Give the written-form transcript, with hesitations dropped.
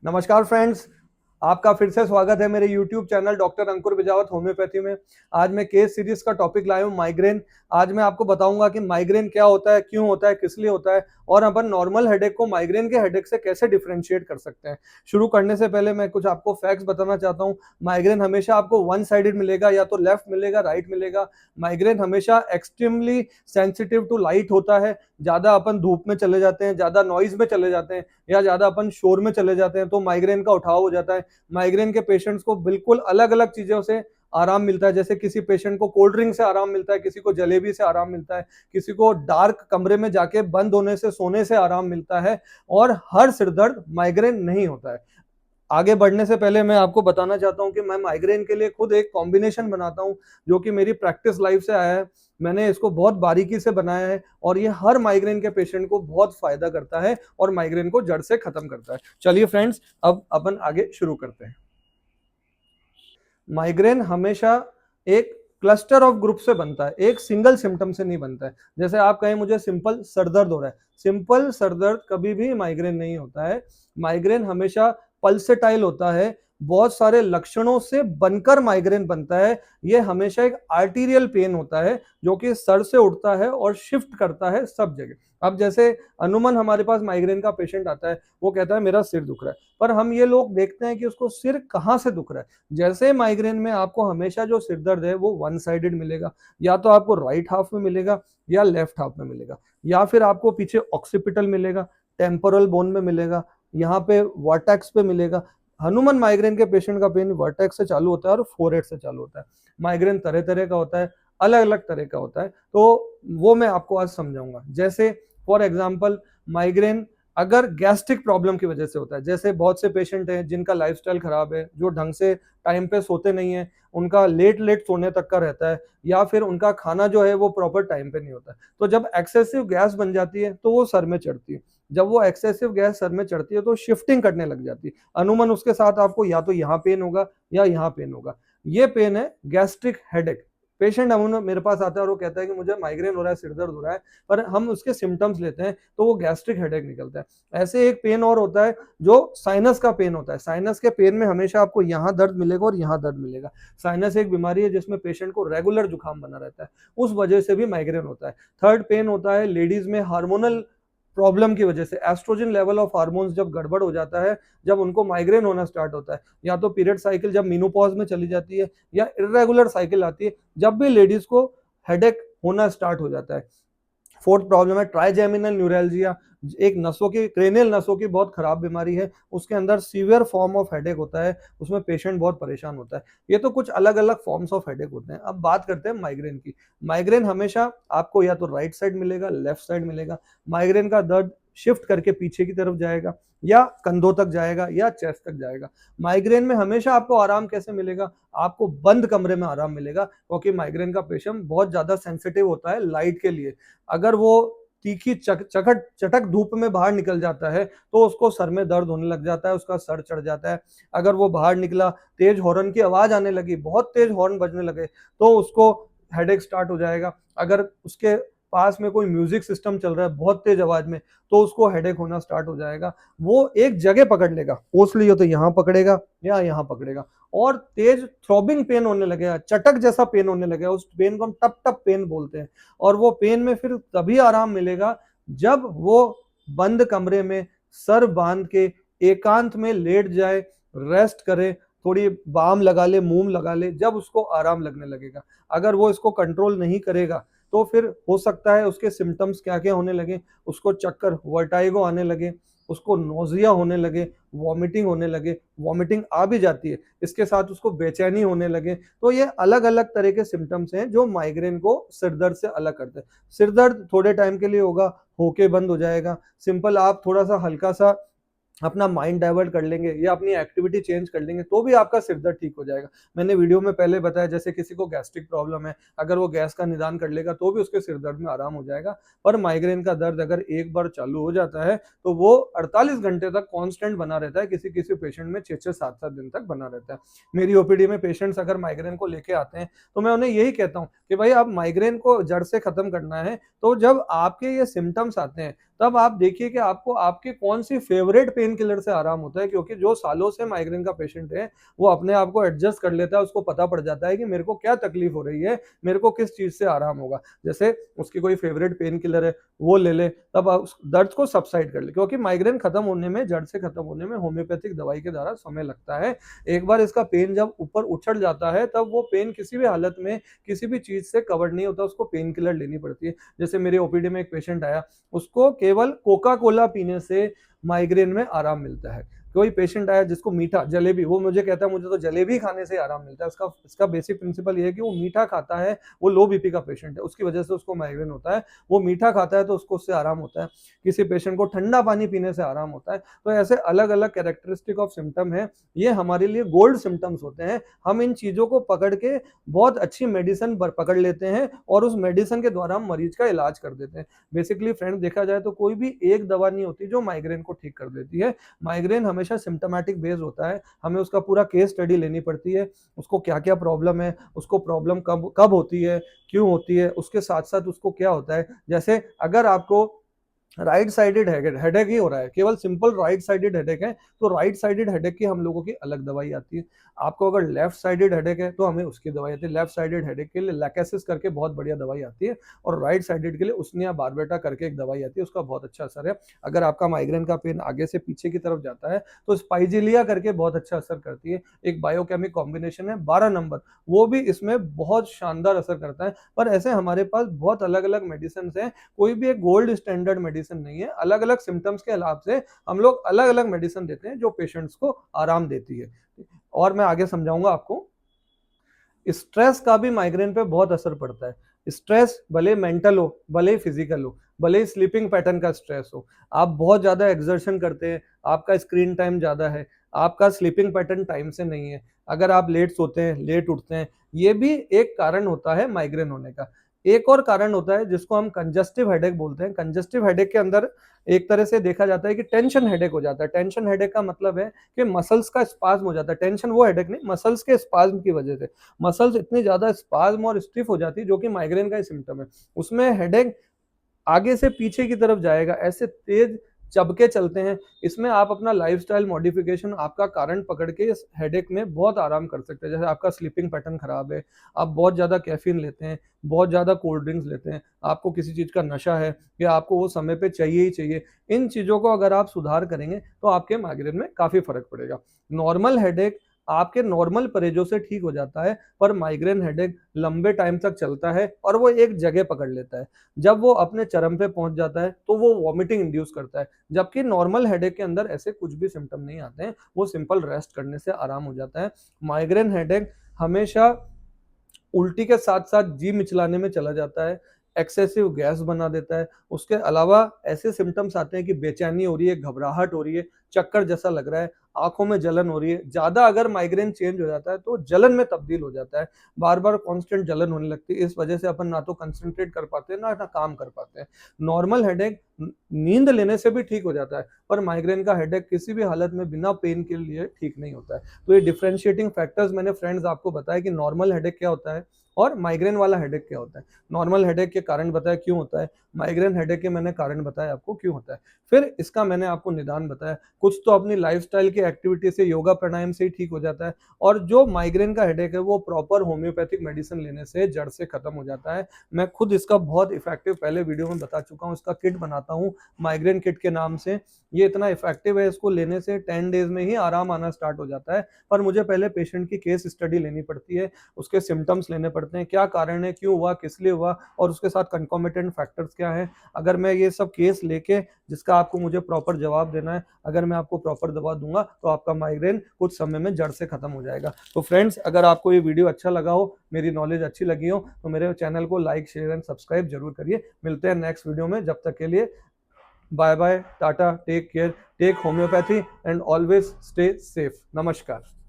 नमस्कार फ्रेंड्स, आपका फिर से स्वागत है मेरे YouTube चैनल डॉक्टर अंकुर बिजावत होम्योपैथी में। आज मैं केस सीरीज का टॉपिक लाया हूँ माइग्रेन। आज मैं आपको बताऊंगा कि माइग्रेन क्या होता है, क्यों होता है, किस लिए होता है और अपन नॉर्मल हेडेक को माइग्रेन के हेडेक से कैसे डिफरेंशिएट कर सकते हैं। शुरू करने से पहले मैं कुछ आपको फैक्ट्स बताना चाहता हूँ। माइग्रेन हमेशा आपको वन साइडेड मिलेगा, या तो लेफ्ट मिलेगा, राइट मिलेगा। माइग्रेन हमेशा एक्सट्रीमली सेंसिटिव टू लाइट होता है। ज्यादा अपन धूप में चले जाते हैं, ज्यादा नॉइज में चले जाते हैं या ज्यादा अपन शोर में चले जाते हैं तो माइग्रेन का उठाव हो जाता है। माइग्रेन के पेशेंट्स को बिल्कुल अलग अलग चीजों से आराम मिलता है। जैसे किसी पेशेंट को कोल्ड ड्रिंक से आराम मिलता है, किसी को जलेबी से आराम मिलता है, किसी को डार्क कमरे में जाके बंद होने से सोने से आराम मिलता है, और हर सिरदर्द माइग्रेन नहीं होता है। आगे बढ़ने से पहले मैं आपको बताना चाहता हूं कि मैं माइग्रेन के लिए खुद एक कॉम्बिनेशन बनाता हूं जो कि मेरी प्रैक्टिस लाइफ से आया है। मैंने इसको बहुत बारीकी से बनाया है और ये हर माइग्रेन के पेशेंट को बहुत फायदा करता है और माइग्रेन को जड़ से खत्म करता है। चलिए फ्रेंड्स, अब अपन आगे शुरू करते हैं। माइग्रेन हमेशा एक क्लस्टर ऑफ ग्रुप से बनता है, एक सिंगल सिम्टम से नहीं बनता है। जैसे आप कहें मुझे सिंपल सरदर्द हो रहा है, सिंपल सरदर्द कभी भी माइग्रेन नहीं होता है। माइग्रेन हमेशा पल्सेटाइल होता है, बहुत सारे लक्षणों से बनकर माइग्रेन बनता है। यह हमेशा एक आर्टीरियल पेन होता है जो कि सर से उठता है और शिफ्ट करता है सब जगह। अब जैसे अनुमन हमारे पास माइग्रेन का पेशेंट आता है, वो कहता है मेरा सिर दुख रहा है, पर हम ये लोग देखते हैं कि उसको सिर कहाँ से दुख रहा है। जैसे माइग्रेन में आपको हमेशा जो सिर दर्द है वो वन साइडेड मिलेगा, या तो आपको राइट हाफ में मिलेगा या लेफ्ट हाफ में मिलेगा, या फिर आपको पीछे ऑक्सीपिटल मिलेगा, टेम्पोरल बोन में मिलेगा, यहाँ पे वर्टेक्स पे मिलेगा। हनुमान माइग्रेन के पेशेंट का पेन वर्टेक्स से चालू होता है और फोरहेड से चालू होता है। माइग्रेन तरह तरह का होता है, अलग अलग तरह का होता है, तो वो मैं आपको आज समझाऊंगा। जैसे फॉर एग्जाम्पल, माइग्रेन अगर गैस्ट्रिक प्रॉब्लम की वजह से होता है, जैसे बहुत से पेशेंट हैं जिनका लाइफस्टाइल खराब है, जो ढंग से टाइम पे सोते नहीं है, उनका लेट लेट सोने तक का रहता है, या फिर उनका खाना जो है वो प्रॉपर टाइम पे नहीं होता है, तो जब एक्सेसिव गैस बन जाती है तो वो सर में चढ़ती है। जब वो एक्सेसिव गैस सर में चढ़ती है तो शिफ्टिंग करने लग जाती है। अनुमान उसके साथ आपको या तो यहाँ पेन होगा या यहाँ पेन होगा। ये पेन है गैस्ट्रिक हेडेक। पेशेंट अमूमन मेरे पास आता है और वो कहता है कि मुझे माइग्रेन हो रहा है, सिर दर्द हो रहा है, पर हम उसके सिम्टम्स लेते हैं तो वो गैस्ट्रिक हेडेक निकलता है। ऐसे एक पेन और होता है जो साइनस का पेन होता है। साइनस के पेन में हमेशा आपको यहाँ दर्द मिलेगा और यहाँ दर्द मिलेगा। साइनस एक बीमारी है जिसमें पेशेंट को रेगुलर जुकाम बना रहता है, उस वजह से भी माइग्रेन होता है। थर्ड पेन होता है लेडीज में हार्मोनल प्रॉब्लम की वजह से। एस्ट्रोजन लेवल ऑफ हार्मोन्स जब गड़बड़ हो जाता है, जब उनको माइग्रेन होना स्टार्ट होता है, या तो पीरियड साइकिल जब मीनोपॉज में चली जाती है या इरेगुलर साइकिल आती है, जब भी लेडीज को हेडेक होना स्टार्ट हो जाता है। फोर्थ प्रॉब्लम है ट्राइजेमिनल न्यूरैल्जिया। एक नसों की, क्रेनियल नसों की बहुत खराब बीमारी है, उसके अंदर सीवियर फॉर्म ऑफ हेडेक होता है, उसमें पेशेंट बहुत परेशान होता है। ये तो कुछ अलग अलग फॉर्म्स ऑफ हेडेक होते हैं। अब बात करते हैं माइग्रेन की। माइग्रेन हमेशा आपको या तो राइट साइड मिलेगा, लेफ्ट साइड मिलेगा। माइग्रेन का दर्द शिफ्ट करके पीछे की तरफ जाएगा, या कंधों तक जाएगा, या चेस्ट तक जाएगा। माइग्रेन में हमेशा आपको आराम कैसे मिलेगा? आपको बंद कमरे में आराम मिलेगा, क्योंकि माइग्रेन का पेशेंट बहुत ज्यादा सेंसिटिव होता है लाइट के लिए। अगर वो तीखी चखट चटक धूप में बाहर निकल जाता है तो उसको सर में दर्द होने लग जाता है, उसका सर चढ़ जाता है। अगर वो बाहर निकला, तेज हॉर्न की आवाज आने लगी, बहुत तेज हॉर्न बजने लगे, तो उसको हेडेक स्टार्ट हो जाएगा। अगर उसके पास में कोई म्यूजिक सिस्टम चल रहा है बहुत तेज आवाज में, तो उसको हेडेक होना स्टार्ट हो जाएगा। वो एक जगह पकड़ लेगा, मोस्टली हो तो यहाँ पकड़ेगा या यहाँ पकड़ेगा, और तेज थ्रॉबिंग पेन होने लगेगा, चटक जैसा पेन होने लगेगा। उस पेन को हम टप टप पेन बोलते हैं। और वो पेन में फिर तभी आराम मिलेगा जब वो बंद कमरे में सर बांध के एकांत में लेट जाए, रेस्ट करे, थोड़ी बाम लगा ले, मूव लगा ले, जब उसको आराम लगने लगेगा। अगर वो इसको कंट्रोल नहीं करेगा तो फिर हो सकता है उसके सिम्टम्स क्या क्या होने लगे। उसको चक्कर, वर्टाइगो आने लगे, उसको नोजिया होने लगे, वॉमिटिंग होने लगे, वॉमिटिंग आ भी जाती है, इसके साथ उसको बेचैनी होने लगे। तो ये अलग अलग तरह के सिम्टम्स हैं जो माइग्रेन को सिरदर्द से अलग करते हैं। सिरदर्द थोड़े टाइम के लिए होगा, होके बंद हो जाएगा। सिंपल आप थोड़ा सा हल्का सा अपना माइंड डाइवर्ट कर लेंगे या अपनी एक्टिविटी चेंज कर लेंगे तो भी आपका सिर दर्द ठीक हो जाएगा। मैंने वीडियो में पहले बताया, जैसे किसी को गैस्ट्रिक प्रॉब्लम है, अगर वो गैस का निदान कर लेगा तो भी उसके सिर दर्द में आराम हो जाएगा। पर माइग्रेन का दर्द अगर एक बार चालू हो जाता है तो वो 48 घंटे तक कांस्टेंट बना रहता है, किसी किसी पेशेंट में 6-6, 7-7 दिन तक बना रहता है। मेरी ओपीडी में पेशेंट्स अगर माइग्रेन को लेके आते हैं तो मैं उन्हें यही कहता हूँ कि भाई आप माइग्रेन को जड़ से खत्म करना है, तो जब आपके ये सिम्टम्स आते हैं तब आप देखिए कि आपको आपके कौन सी फेवरेट पेन किलर से आराम होता है, क्योंकि जो सालों से माइग्रेन का पेशेंट है वो अपने आप को एडजस्ट कर लेता है, उसको पता पड़ जाता है कि मेरे को क्या तकलीफ हो रही है, मेरे को किस चीज से आराम होगा। जैसे उसकी कोई फेवरेट पेन किलर है वो ले ले, तब उस दर्द को सबसाइड कर ले, क्योंकि माइग्रेन खत्म होने में, जड़ से खत्म होने में होम्योपैथिक दवाई के द्वारा समय लगता है। एक बार इसका पेन जब ऊपर उछल जाता है तब वो पेन किसी भी हालत में किसी भी चीज से कवर नहीं होता, उसको पेन किलर लेनी पड़ती है। जैसे मेरे ओपीडी में एक पेशेंट आया, उसको केवल कोका कोला पीने से माइग्रेन में आराम मिलता है। कोई पेशेंट आया जिसको मीठा जलेबी, वो मुझे कहता है मुझे तो जलेबी खाने से आराम मिलता है। इसका बेसिक प्रिंसिपल ये है कि वो मीठा खाता है, वो लो बीपी का पेशेंट है, उसकी वजह से उसको माइग्रेन होता है। वो मीठा खाता है तो उसको उससे आराम होता है। किसी पेशेंट को ठंडा पानी पीने से आराम होता है। तो ऐसे अलग अलग कैरेक्टरिस्टिक ऑफ सिम्टम है, ये हमारे लिए गोल्ड सिम्टम्स होते हैं। हम इन चीजों को पकड़ के बहुत अच्छी मेडिसिन पकड़ लेते हैं और उस मेडिसिन के द्वारा हम मरीज का इलाज कर देते हैं। बेसिकली फ्रेंड, देखा जाए तो कोई भी एक दवा नहीं होती जो माइग्रेन को ठीक कर देती है। माइग्रेन हमेशा सिम्टोमेटिक बेस्ड होता है, हमें उसका पूरा केस स्टडी लेनी पड़ती है, उसको क्या क्या प्रॉब्लम है, उसको प्रॉब्लम कब कब होती है, क्यों होती है, उसके साथ साथ उसको क्या होता है। जैसे अगर आपको राइट साइडेड हेडेक ही हो रहा है, केवल सिंपल राइट साइडेड हेडेक है, तो राइट साइडेड हेडेक की हम लोगों की अलग दवाई आती है। आपको अगर लेफ्ट साइडेड हेडेक है तो हमें उसकी दवाई आती है। लेफ्ट साइडेड हेडेक के लिए लैकेसिस करके बहुत बढ़िया दवाई आती है, और राइट साइडेड के लिए उसनिया बारबेटा करके एक दवाई आती है, उसका बहुत अच्छा असर है। अगर आपका माइग्रेन का पेन आगे से पीछे की तरफ जाता है तो स्पाइजिलिया करके बहुत अच्छा असर करती है, एक बायोकेमिक कॉम्बिनेशन है 12 नंबर, वो भी इसमें बहुत शानदार असर करता है। पर ऐसे हमारे पास बहुत अलग अलग मेडिसिन है, कोई भी एक गोल्ड स्टैंडर्ड मेडिसिन नहीं है। अलग अलग सिम्टम्स के हिसाब से हम लोग अलग अलग मेडिसिन देते हैं जो पेशेंट्स को आराम देती है। और मैं आगे समझाऊंगा आपको। स्ट्रेस का भी माइग्रेन पे बहुत असर पड़ता है। स्ट्रेस भले मेंटल हो, भले फिजिकल हो, भले स्लीपिंग पैटर्न का स्ट्रेस हो, आप बहुत ज्यादा एक्सर्शन करते हैं, आपका स्क्रीन टाइम ज्यादा है, आपका स्लीपिंग पैटर्न टाइम से नहीं है, अगर आप लेट सोते हैं, लेट उठते हैं, ये भी एक कारण होता है माइग्रेन होने का। एक और कारण होता है जिसको हम कंजस्टिव हेडेक बोलते हैं। कंजस्टिव हेडेक के अंदर एक तरह से देखा जाता है कि टेंशन हेडेक हो जाता है। टेंशन हेडेक का मतलब है कि मसल्स का स्पाज्म हो जाता है। टेंशन वो हेडेक नहीं, मसल्स के स्पाज्म की वजह से मसल्स इतनी ज्यादा स्पाज्म और स्टिफ हो जाती है, जो कि माइग्रेन का ही सिम्टम है। उसमें हेडेक आगे से पीछे की तरफ जाएगा, ऐसे तेज चबके चलते हैं। इसमें आप अपना लाइफस्टाइल मॉडिफिकेशन, आपका कारण पकड़ के इस हेडेक में बहुत आराम कर सकते हैं। जैसे आपका स्लीपिंग पैटर्न खराब है, आप बहुत ज्यादा कैफीन लेते हैं, बहुत ज्यादा कोल्ड ड्रिंक्स लेते हैं, आपको किसी चीज का नशा है या आपको वो समय पे चाहिए ही चाहिए, इन चीजों को अगर आप सुधार करेंगे तो आपके माइग्रेन में काफी फर्क पड़ेगा। नॉर्मल हेडेक आपके नॉर्मल परहेजों से ठीक हो जाता है, पर माइग्रेन हेडेक लंबे टाइम तक चलता है और वो एक जगह पकड़ लेता है। जब वो अपने चरम पे पहुंच जाता है तो वो वॉमिटिंग इंड्यूस करता है, जबकि नॉर्मल हेडेक के अंदर ऐसे कुछ भी सिम्टम नहीं आते हैं, वो सिंपल रेस्ट करने से आराम हो जाता है। माइग्रेन हेडेक हमेशा उल्टी के साथ साथ जी मिचलाने में चला जाता है, एक्सेसिव गैस बना देता है। उसके अलावा ऐसे सिम्टम्स आते हैं कि बेचैनी हो रही है, घबराहट हो रही है, चक्कर जैसा लग रहा है, आंखों में जलन हो रही है। ज्यादा अगर माइग्रेन चेंज हो जाता है तो जलन में तब्दील हो जाता है, बार बार कांस्टेंट जलन होने लगती है। इस वजह से अपन ना तो कंसंट्रेट कर पाते हैं, ना काम कर पाते हैं। नॉर्मल हेडेक नींद लेने से भी ठीक हो जाता है, पर माइग्रेन का हेडेक किसी भी हालत में बिना पेन के लिए ठीक नहीं होता है। तो ये डिफरेंशिएटिंग फैक्टर्स मैंने फ्रेंड्स आपको बताया कि नॉर्मल हेडेक क्या होता है और माइग्रेन वाला हेडेक क्या होता है। नॉर्मल हेडेक के कारण बताया क्यों होता है, माइग्रेन हेडेक के मैंने कारण बताया आपको क्यों होता है, फिर इसका मैंने आपको निदान बताया। कुछ तो अपनी लाइफस्टाइल की एक्टिविटी से, योगा प्राणायाम से ही ठीक हो जाता है, और जो माइग्रेन का हेडेक है वो प्रॉपर होम्योपैथिक मेडिसिन लेने से जड़ से खत्म हो जाता है। मैं खुद इसका बहुत इफेक्टिव पहले वीडियो में बता चुका हूँ, इसका किट बनाता हूँ माइग्रेन किट के नाम से। ये इतना इफेक्टिव है, इसको लेने से 10 डेज में ही आराम आना स्टार्ट हो जाता है। पर मुझे पहले पेशेंट की केस स्टडी लेनी पड़ती है, उसके सिम्टम्स लेने पड़ते हैं, क्या कारण है, क्यों हुआ, किस लिए हुआ, और उसके साथ कंकॉमिटेंट फैक्टर्स क्या है। अगर मैं ये सब केस लेके, जिसका आपको मुझे प्रॉपर जवाब देना है, अगर मैं आपको प्रॉपर दवा दूंगा तो आपका माइग्रेन कुछ समय में जड़ से खत्म हो जाएगा। तो फ्रेंड्स, अगर आपको ये वीडियो अच्छा लगा हो, मेरी नॉलेज अच्छी लगी हो, तो मेरे चैनल को लाइक, शेयर एंड सब्सक्राइब जरूर करिए। मिलते हैं नेक्स्ट वीडियो में, जब तक के लिए bye bye, tata, take care, take homeopathy and always stay safe. नमस्कार।